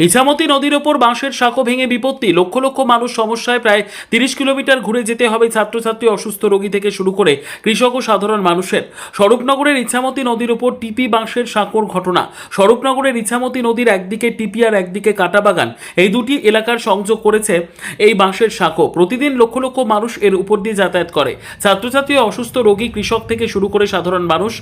ইছামতি নদীর ওপর বাঁশের সাঁকো ভেঙে বিপত্তি, লক্ষ লক্ষ মানুষ সমস্যায়। প্রায় 30 কিলোমিটার ঘুরে যেতে হবে ছাত্রছাত্রী, অসুস্থ রোগী থেকে শুরু করে কৃষক ও সাধারণ মানুষের। স্বরূপনগরের ইছামতি নদীর ওপর টিপি বাঁশের সাঁকোর ঘটনা। স্বরূপনগরের ইছামতি নদীর একদিকে টিপি আর একদিকে কাটাবাগান, এই দুটি এলাকার সংযোগ করেছে এই বাঁশের সাঁকো। প্রতিদিন লক্ষ লক্ষ মানুষ এর উপর দিয়ে যাতায়াত করে। ছাত্রছাত্রী, অসুস্থ রোগী, কৃষক থেকে শুরু করে সাধারণ মানুষ,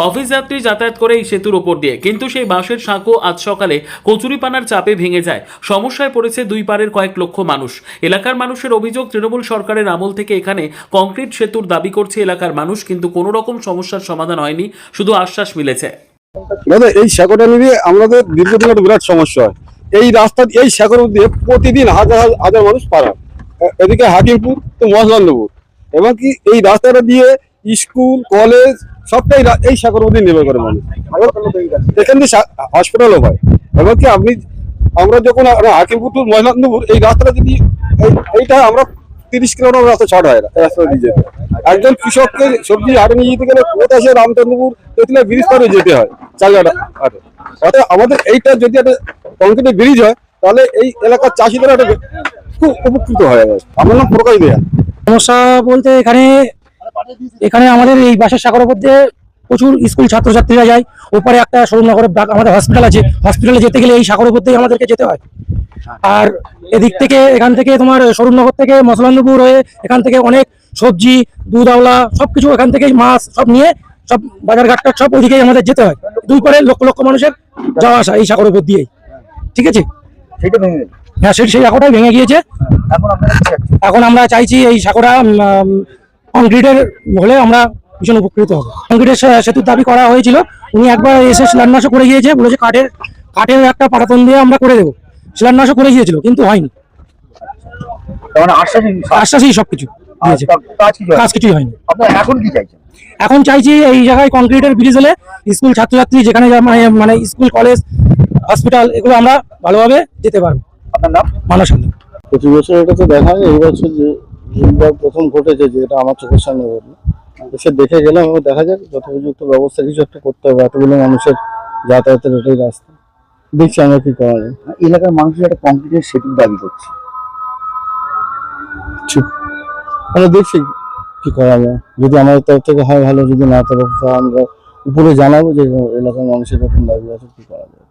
অফিস যাত্রী যাতায়াত করে এই সেতুর উপর দিয়ে। কিন্তু সেই বাঁশের সাঁকো আজ সকালে কচুরিপানার চাপে ভেঙে যায়। সমস্যায় পড়েছে দুই পারের কয়েক লক্ষ মানুষ। এলাকার মানুষের অভিযোগ, তৃণমূল সরকারের আমল থেকে এখানে কংক্রিট সেতুর দাবি করছে এলাকার মানুষ, কিন্তু কোনো রকম সমস্যার সমাধান হয়নি, শুধু আশ্বাস মিলেছে। দাদা, এই সাঁকোটা নিয়ে আমাদের দীর্ঘদিন একটা বিরাট সমস্যা হয়। এই রাস্তা, এই সাঁকোর দিয়ে প্রতিদিন হাজার হাজার মানুষ পার হয়। এদিকে হাকিমপুর তো মহলানপুর, এবং কি এই রাস্তাটা দিয়ে স্কুল কলেজ সবটাই এই সাঁকোর মধ্যে নির্ভর করে মানুষ। এখান থেকে হসপিটালও হয়। এবং কি আমরা যখন হাকিমপুর টু মহলানপুর এই রাস্তাটা যদি এইটা আমরা 30 কিলোমিটার রাস্তা ছড় হয় রাস্তা দিয়ে যেতে। একজন কৃষককে সবজি হাটে নিয়ে যেতে গেলে কোথায় রামচন্দ্রপুর তেতুলিয়া ব্রিজ পারে যেতে হয় চালঘাটা হাটে। অর্থাৎ আমাদের এইটা যদি একটা কংক্রিটের ব্রিজ হয় তাহলে এই এলাকার চাষিদের একটা খুব উপকৃত হয়ে যাবে। আমার নাম প্রকাশ দেয়া। সমস্যা বলতে এখানে আমাদের এই বাসের সাঁকোর উপর দিয়ে প্রচুর স্কুল ছাত্রছাত্রীরা যায়। ওপরে একটা স্বরূপনগরের আমাদের হসপিটাল আছে, হসপিটালে যেতে গেলে এই সাঁকোর উপর দিয়ে আমাদেরকে যেতে হয়। আর এদিক থেকে এখান থেকে তোমার স্বরূপনগর থেকে মসলান্দপুর হয়ে এখান থেকে অনেক সবজি, দুধ, আওলা সবকিছু এখান থেকে মাছ সব নিয়ে সব বাজার ঘাটটা সব ওইদিকেই আমাদের যেতে হয়। দুই পারে লক্ষ লক্ষ মানুষের যাওয়া আসা এই সাঁকোর উপর দিয়েই। ঠিক আছে, হ্যাঁ, সেই সাঁকোটাই ভেঙে গিয়েছে। এখন আমরা চাইছি এই সাঁকোটা কংক্রিটের হলে আমরা ভীষণ উপকৃত হবো। কংক্রিটের সেতুর দাবি করা হয়েছিল, উনি একবার এসে শিলান্যাসও করে গিয়েছে, বলেছে কাঠের একটা পাটাতন দিয়ে আমরা করে দেবো। শিলান্যাসও করে গিয়েছিল, কিন্তু হয়নি। আশ্বাসই সবকিছু দিয়েছে, কাজ কিছুই হয়নি। এখন চাইছি এই জায়গায় কংক্রিটের ব্রিজ হলে স্কুল ছাত্রছাত্রী যেখানে মানে স্কুল কলেজ হসপিটাল এগুলো আমরা ভালোভাবে যেতে পারবো। আপনার নাম? মানস। প্রতি বছর এটা তো দেখা যায়, এই বছর যে এইবার প্রথম ঘটেছে, যে এটা আমার চোখের সামনে ঘটলো, সে দেখে গেলাম। এবং দেখা যাক যথোপযুক্ত ব্যবস্থা কিছু একটা করতে হবে। এতগুলো মানুষের যাতায়াতের এটাই রাস্তা, দেখছি আমরা কি করা যায়। এলাকার মানুষের একটা কংক্রিটের সেতুর দাবি করছে। ঠিক, আমরা দেখছি কি করা যায়। যদি আমাদের তরফ থেকে হয় ভালো, যদি না তরফ থেকে আমরা উপরে জানাবো যে এলাকার মানুষের এরকম দাবি আছে, কি করা যায়।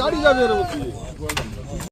গাড়ি যাবে।